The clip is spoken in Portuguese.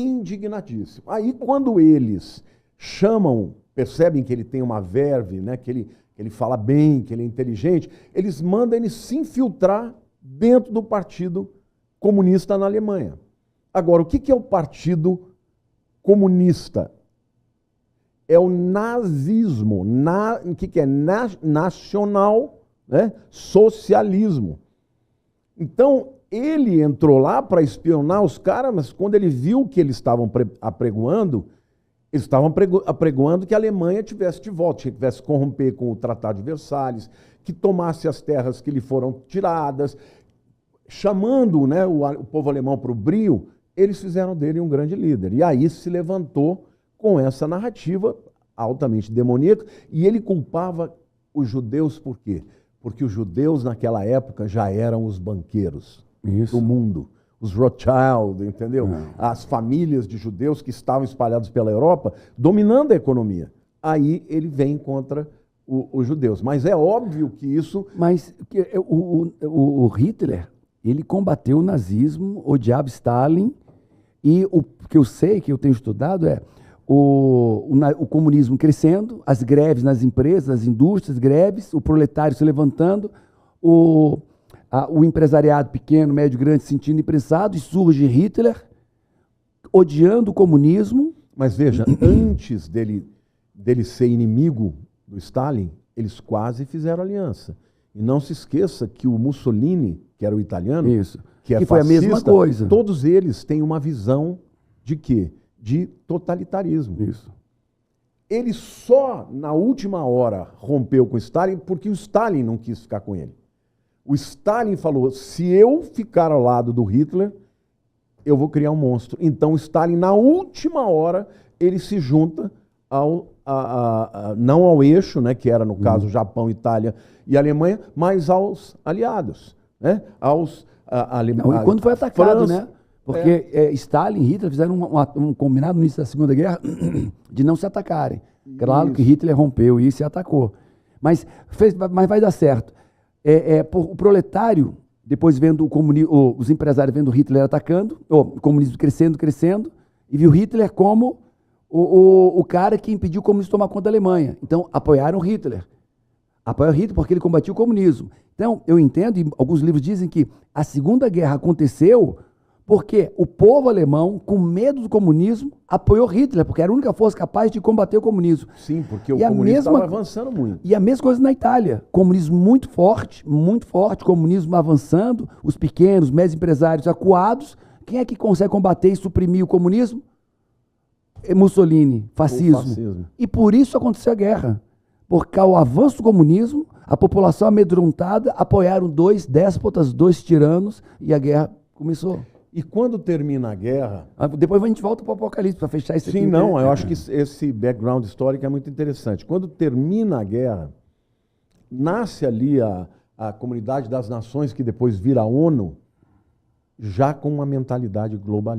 indignadíssimo. Aí, quando eles chamam, percebem que ele tem uma verve, né, que ele fala bem, que ele é inteligente, eles mandam ele se infiltrar dentro do Partido Comunista na Alemanha. Agora, o que é o Partido Comunista? É o nazismo. O que é nacional, né? Socialismo. Então, ele entrou lá para espionar os caras, mas quando ele viu que eles estavam apregoando, eles estavam apregoando que a Alemanha tivesse de volta, que tivesse corromper com o Tratado de Versalhes, que tomasse as terras que lhe foram tiradas, chamando, né, o povo alemão para o brio. Eles fizeram dele um grande líder. E aí se levantou com essa narrativa altamente demoníaca, e ele culpava os judeus por quê? Porque os judeus naquela época já eram os banqueiros do mundo. Os Rothschild, entendeu? As famílias de judeus que estavam espalhados pela Europa, dominando a economia. Aí ele vem contra os judeus. Mas é óbvio que isso... Mas o Hitler, ele combateu o nazismo, odiava Stalin, e o que eu sei, que eu tenho estudado, é o comunismo crescendo, as greves nas empresas, nas indústrias, greves, o proletário se levantando, o empresariado pequeno, médio, grande se sentindo imprensado, e surge Hitler odiando o comunismo. Mas veja, antes dele ser inimigo do Stalin, eles quase fizeram aliança. E não se esqueça que o Mussolini, que era o italiano, que é fascista, foi a mesma coisa. Todos eles têm uma visão de quê? De totalitarismo. Isso. Ele só, na última hora, rompeu com o Stalin porque o Stalin não quis ficar com ele. O Stalin falou, se eu ficar ao lado do Hitler, eu vou criar um monstro. Então o Stalin, na última hora, ele se junta não ao eixo, né, que era, no caso, Japão, Itália e Alemanha, mas aos aliados. Né? E quando foi atacado, França, né? Porque Stalin e Hitler fizeram um combinado no início da Segunda Guerra de não se atacarem. Claro que Hitler rompeu isso e atacou. Mas vai dar certo. O proletário, depois vendo os empresários vendo Hitler atacando, o comunismo crescendo, e viu Hitler como o cara que impediu o comunismo de tomar conta da Alemanha. Então, apoiaram Hitler. Apoiaram Hitler porque ele combatia o comunismo. Então, eu entendo, e alguns livros dizem que a Segunda Guerra aconteceu porque o povo alemão, com medo do comunismo, apoiou Hitler, porque era a única força capaz de combater o comunismo. Sim, porque o comunismo estava avançando muito. E a mesma coisa na Itália. Comunismo muito forte, comunismo avançando, os pequenos, médios empresários acuados. Quem é que consegue combater e suprimir o comunismo? Mussolini, fascismo. E por isso aconteceu a guerra. Porque ao avanço do comunismo, a população amedrontada apoiaram 2 déspotas, 2 tiranos, e a guerra começou. E quando termina a guerra... Depois a gente volta para o Apocalipse, para fechar isso aqui. Sim, não, eu acho que esse background histórico é muito interessante. Quando termina a guerra, nasce ali a Comunidade das Nações, que depois vira a ONU, já com uma mentalidade globalista.